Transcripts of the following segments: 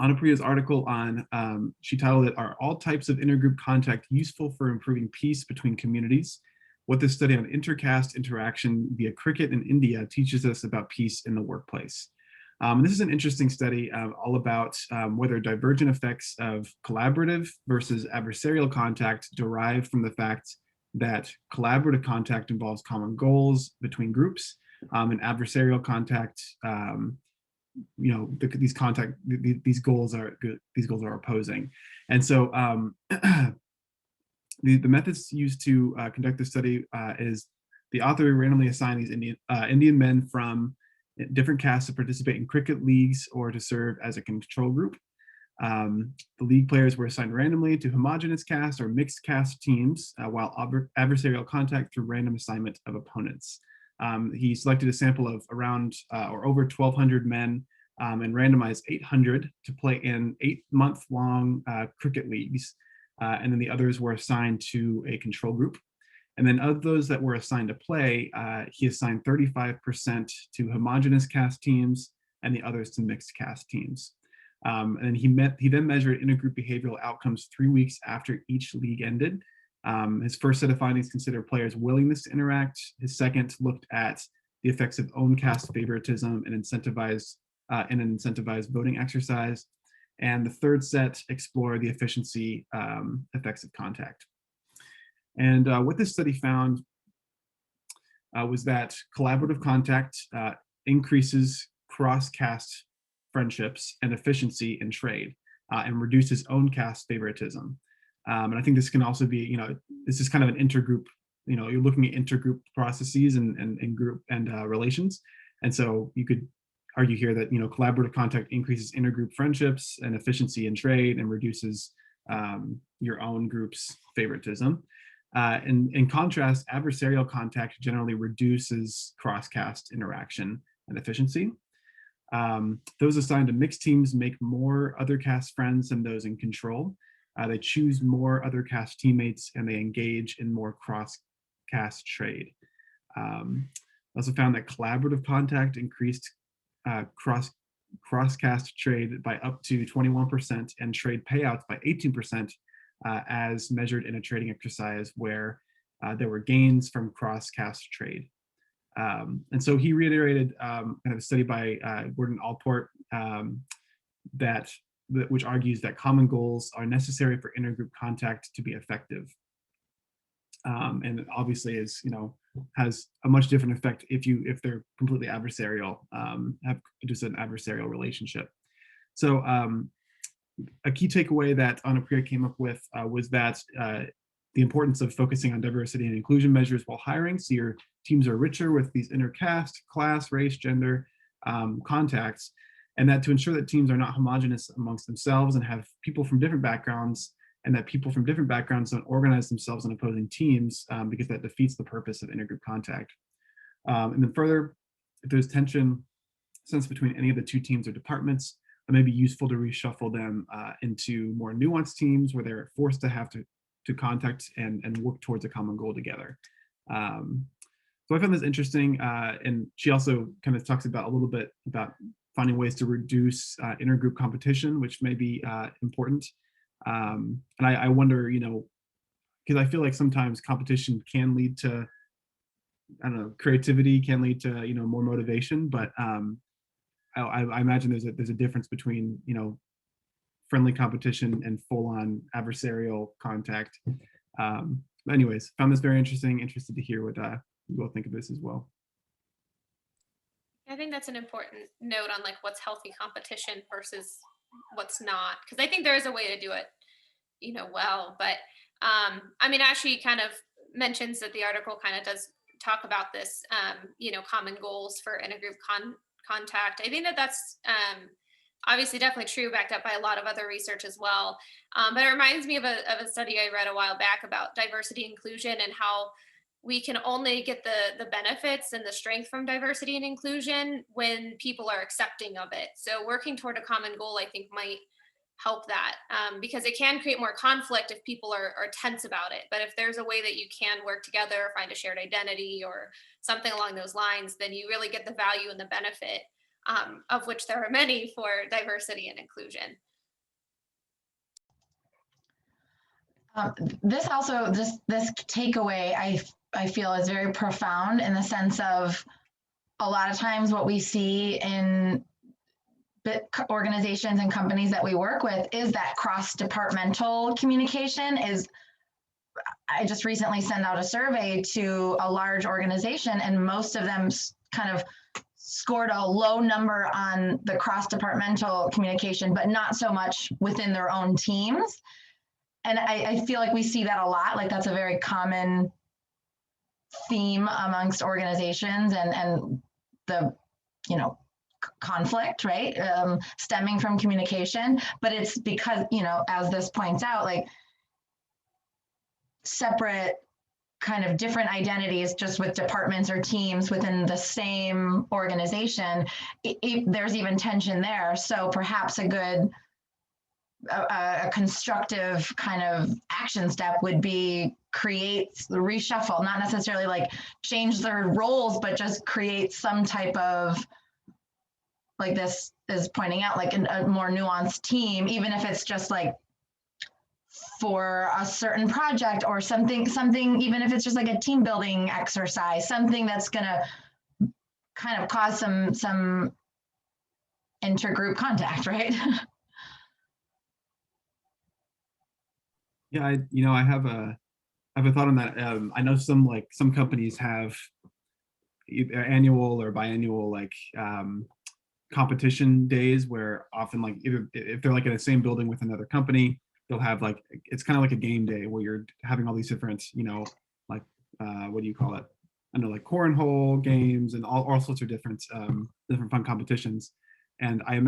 Anapriya's article on, she titled it, "Are All Types of Intergroup Contact Useful for Improving Peace Between Communities? What this study on intercaste interaction via cricket in India teaches us about peace in the workplace." This is an interesting study all about whether divergent effects of collaborative versus adversarial contact derive from the fact that collaborative contact involves common goals between groups, and adversarial contact, these goals are opposing. And so the methods used to conduct the study is the author randomly assigned these Indian men from different castes to participate in cricket leagues or to serve as a control group. The league players were assigned randomly to homogeneous caste or mixed caste teams, while adversarial contact through random assignment of opponents. He selected a sample of around or over 1,200 men and randomized 800 to play in 8-month-long cricket leagues. And then the others were assigned to a control group. And then of those that were assigned to play, he assigned 35% to homogeneous caste teams and the others to mixed caste teams. And he then measured intergroup behavioral outcomes 3 weeks after each league ended. His first set of findings considered players' willingness to interact. His second looked at the effects of own caste favoritism and an incentivized voting exercise. And the third set explored the efficiency effects of contact. And what this study found was that collaborative contact increases cross-caste friendships and efficiency in trade, and reduces own caste favoritism. And I think this can also be, this is kind of an intergroup, you're looking at intergroup processes and group and relations. And so you could argue here that, collaborative contact increases intergroup friendships and efficiency in trade and reduces your own group's favoritism. In contrast, adversarial contact generally reduces cross-caste interaction and efficiency. Those assigned to mixed teams make more other caste friends than those in control. They choose more other caste teammates and they engage in more cross-caste trade. Also found that collaborative contact increased cross-caste trade by up to 21% and trade payouts by 18%, as measured in a trading exercise where there were gains from cross-caste trade. And so he reiterated kind of a study by Gordon Allport which argues that common goals are necessary for intergroup contact to be effective. And it obviously has a much different effect if they're completely adversarial, have just an adversarial relationship. So a key takeaway that Anapriya came up with was that the importance of focusing on diversity and inclusion measures while hiring, so your teams are richer with these inter-caste, class, race, gender contacts, and that to ensure that teams are not homogenous amongst themselves and have people from different backgrounds, and that people from different backgrounds don't organize themselves in opposing teams, because that defeats the purpose of intergroup contact. And then further, if there's tension sense between any of the two teams or departments, it may be useful to reshuffle them into more nuanced teams where they're forced to have to contact and work towards a common goal together. So I found this interesting, and she also kind of talks about a little bit about finding ways to reduce intergroup competition, which may be important. And I wonder, because I feel like sometimes competition can lead to, I don't know, creativity can lead to, more motivation, but I imagine there's a difference between, friendly competition and full-on adversarial contact. Anyways, found this very interesting. Interested to hear what you all think of this as well. I think that's an important note on like what's healthy competition versus what's not, because I think there is a way to do it, well. But as she kind of mentions that the article kind of does talk about this, common goals for intergroup contact. I think that's obviously definitely true, backed up by a lot of other research as well. But it reminds me of a study I read a while back about diversity inclusion and how we can only get the benefits and the strength from diversity and inclusion when people are accepting of it. So working toward a common goal, I think, might help that, because it can create more conflict if people are tense about it. But if there's a way that you can work together, find a shared identity or something along those lines, then you really get the value and the benefit of which there are many for diversity and inclusion. This takeaway I feel is very profound, in the sense of, a lot of times what we see in organizations and companies that we work with is that cross-departmental communication is. I just recently sent out a survey to a large organization, and most of them kind of scored a low number on the cross-departmental communication, but not so much within their own teams. And I feel like we see that a lot. Like, that's a very common theme amongst organizations, and the, conflict, right? Stemming from communication. But it's because, as this points out, like, separate kind of different identities just with departments or teams within the same organization, there's even tension there. So perhaps a constructive kind of action step would be reshuffle, not necessarily like change their roles, but just create some type of, like this is pointing out, like a more nuanced team, even if it's just like for a certain project or something, even if it's just like a team building exercise, something that's going to kind of cause some intergroup contact, right? Yeah, I have a thought on that. I know some companies have either annual or biannual competition days, where often, like, either if they're like in the same building with another company, they'll have it's kind of like a game day where you're having all these different, what do you call it? I know, like cornhole games and all sorts of different fun competitions. And I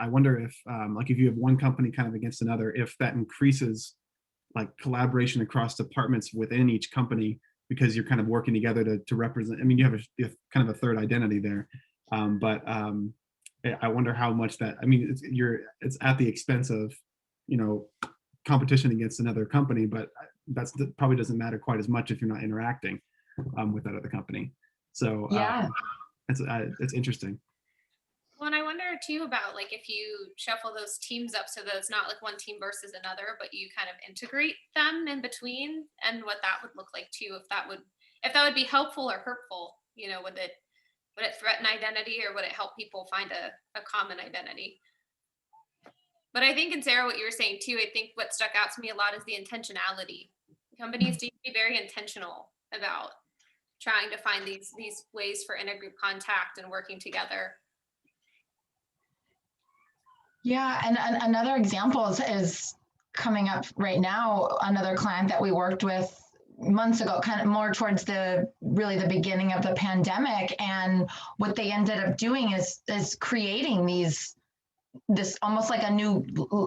wonder if if you have one company kind of against another, if that increases like collaboration across departments within each company, because you're kind of working together to represent. I mean, you have kind of a third identity there, but I wonder how much that. I mean, it's at the expense of, competition against another company, but that probably doesn't matter quite as much if you're not interacting with that other company. So Yeah, it's interesting. Well, and I wonder too about like if you shuffle those teams up so that it's not like one team versus another, but you kind of integrate them in between, and what that would look like too, if that would be helpful or hurtful. Would it threaten identity, or would it help people find a common identity? But I think, and Sarah, what you were saying too, I think what stuck out to me a lot is the intentionality. Companies need to be very intentional about trying to find these ways for intergroup contact and working together. Yeah, and another example is coming up right now. Another client that we worked with months ago, kind of more towards the beginning of the pandemic, and what they ended up doing is creating this almost like a new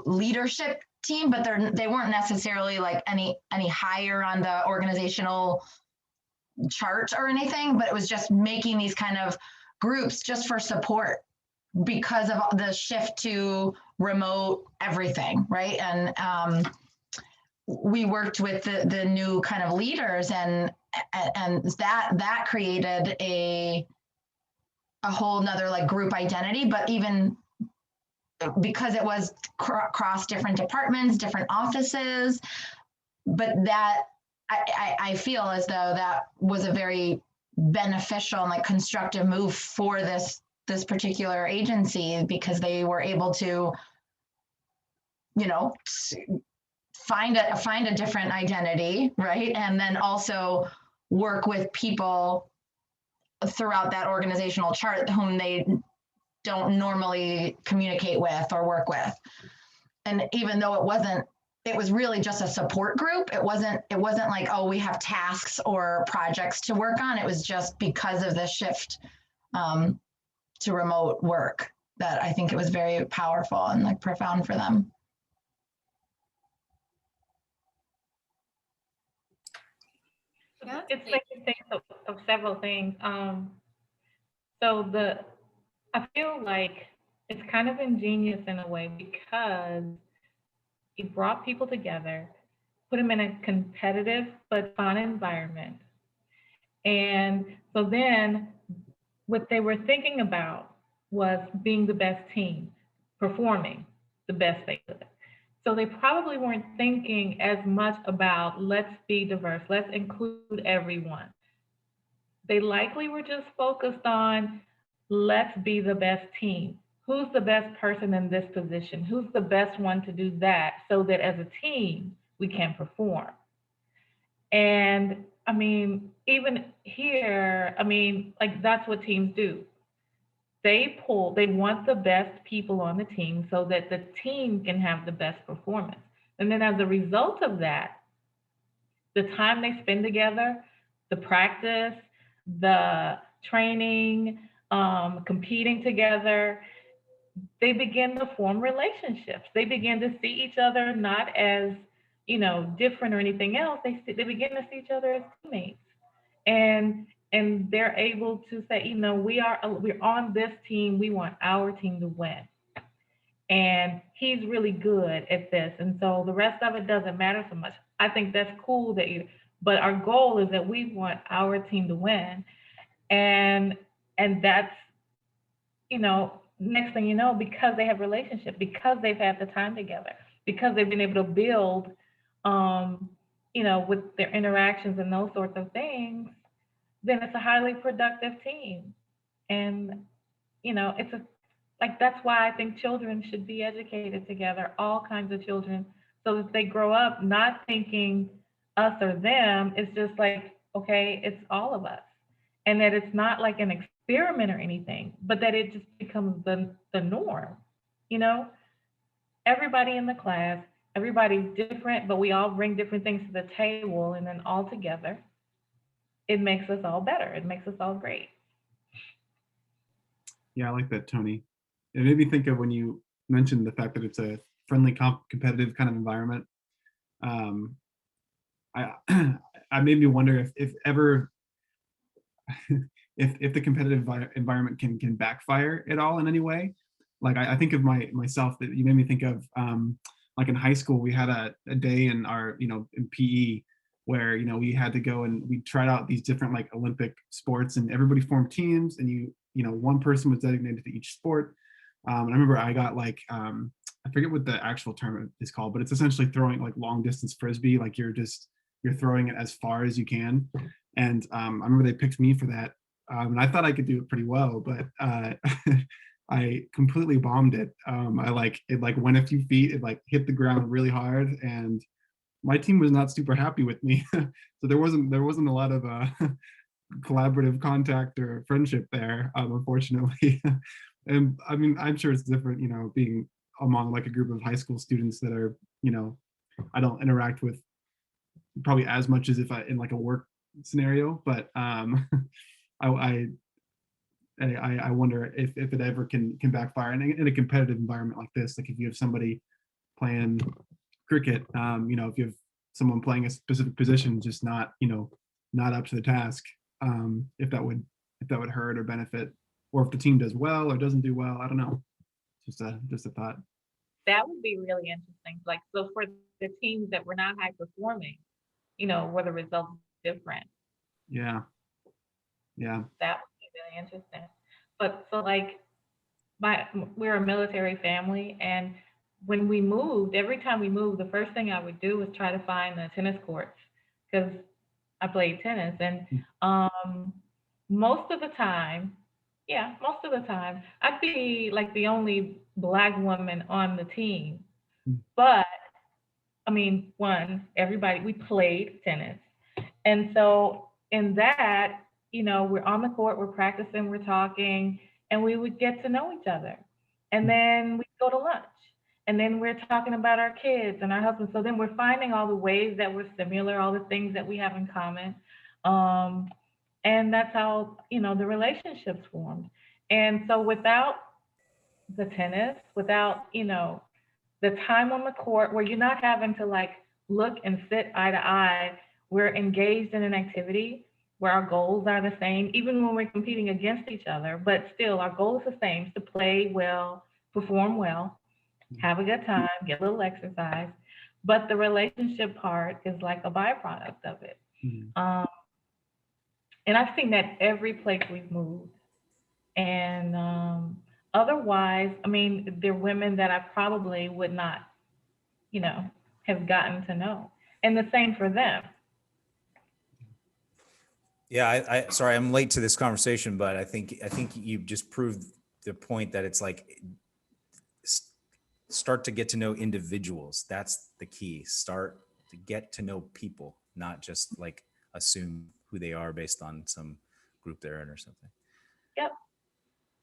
leadership team, but they weren't necessarily like any higher on the organizational chart or anything, but it was just making these kind of groups just for support because of the shift to remote everything, right? And we worked with the new kind of leaders, and that created a whole nother like group identity, but even because it was across different departments, different offices, but that I feel as though that was a very beneficial and like constructive move for this particular agency, because they were able to, find a different identity, right? And then also work with people throughout that organizational chart whom they don't normally communicate with or work with. And even though it was really just a support group, it wasn't like, oh, we have tasks or projects to work on. It was just because of the shift to remote work that I think it was very powerful and like profound for them. Yeah, it's like a thing of several things. So I feel like it's kind of ingenious in a way, because it brought people together, put them in a competitive but fun environment. And so then what they were thinking about was being the best team, performing the best they could. So they probably weren't thinking as much about let's be diverse, let's include everyone. They likely were just focused on let's be the best team. Who's the best person in this position? Who's the best one to do that so that as a team we can perform? And I mean, even here, I mean, like that's what teams do. They want the best people on the team so that the team can have the best performance. And then as a result of that, the time they spend together, the practice, the training, competing together, they begin to form relationships. They begin to see each other not as, different or anything else. They begin to see each other as teammates, and they're able to say, we're on this team. We want our team to win, and he's really good at this, and so the rest of it doesn't matter so much. I think that's cool but our goal is that we want our team to win, and that's, next thing you know, because they have relationship, because they've had the time together, because they've been able to build, with their interactions and those sorts of things, then it's a highly productive team. And, it's that's why I think children should be educated together, all kinds of children, so that they grow up not thinking us or them. It's just like, okay, it's all of us. And that it's not like an experiment or anything, but that it just becomes the norm. Everybody in the class, everybody's different, but we all bring different things to the table. And then all together, it makes us all better. It makes us all great. Yeah, I like that, Tony. It made me think of when you mentioned the fact that it's a friendly, competitive kind of environment. I I made me wonder if ever if the competitive environment can backfire at all in any way. Like I think of myself, that you made me think of, like in high school we had a day in our in PE where we had to go and we tried out these different like Olympic sports, and everybody formed teams, and one person was designated to each sport. And I remember I got like, I forget what the actual term is called, but it's essentially throwing like long distance frisbee. Like you're throwing it as far as you can. And I remember they picked me for that. And I thought I could do it pretty well, but I completely bombed it. It went a few feet, it like hit the ground really hard, and my team was not super happy with me. So there wasn't a lot of collaborative contact or friendship there, unfortunately. And I mean, I'm sure it's different, being among like a group of high school students that are, I don't interact with probably as much as if I in like a work scenario, but I wonder if it ever can backfire in a competitive environment like this. Like if you have somebody playing cricket, if you have someone playing a specific position just not not up to the task, if that would hurt or benefit, or if the team does well or doesn't do well. I don't know. Just a thought. That would be really interesting. Like, so for the teams that were not high performing, were the results different? Yeah. That would be really interesting. But so like we're a military family, and when we moved, every time we moved, the first thing I would do was try to find the tennis courts, because I played tennis, and most of the time, I'd be like the only Black woman on the team. But I mean, we played tennis. And so in that, we're on the court, we're practicing, we're talking, and we would get to know each other. And then we go to lunch. And then we're talking about our kids and our husbands. So then we're finding all the ways that we're similar, all the things that we have in common. And that's how, the relationships formed. And so without the tennis, without, the time on the court where you're not having to like look and sit eye to eye, we're engaged in an activity where our goals are the same, even when we're competing against each other, but still our goal is the same, to play well, perform well, have a good time, get a little exercise. But the relationship part is like a byproduct of it. And I've seen that every place we've moved. And Otherwise, I mean, they're women that I probably would not, you know, have gotten to know. And the same for them. Yeah, I sorry, I'm late to this conversation, but I think you just proved the point that it's like start to get to know individuals. That's the key. Start to get to know people, not just like assume who they are based on some group they're in or something. Yep.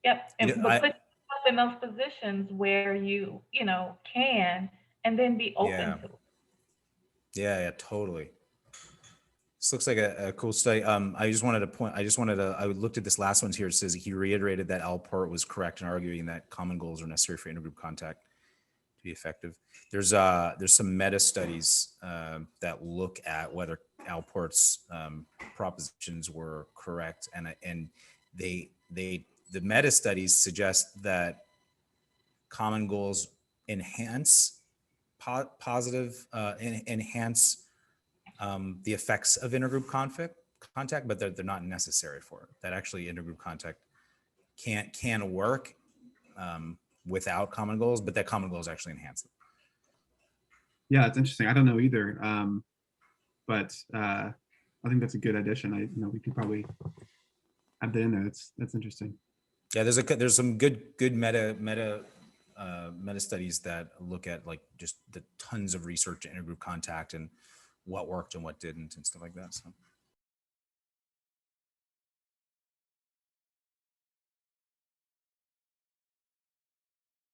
Yep. You And know, but put yourself in those positions where you know, can, and then be open Yeah. to it. Yeah, totally. This looks like a cool study. I looked at this last one here. It says he reiterated that Alport was correct in arguing that common goals are necessary for intergroup contact to be effective. There's some meta studies that look at whether Alport's propositions were correct, and the meta studies suggest that common goals enhance enhance the effects of intergroup contact, but they're not necessary for it. That actually intergroup contact can work without common goals, but that common goals actually enhance it. Yeah, it's interesting. I don't know either, but I think that's a good addition. We could probably add that in there. That's interesting. Yeah, there's some good meta studies that look at like just the tons of research in intergroup contact and what worked and what didn't and stuff like that. So.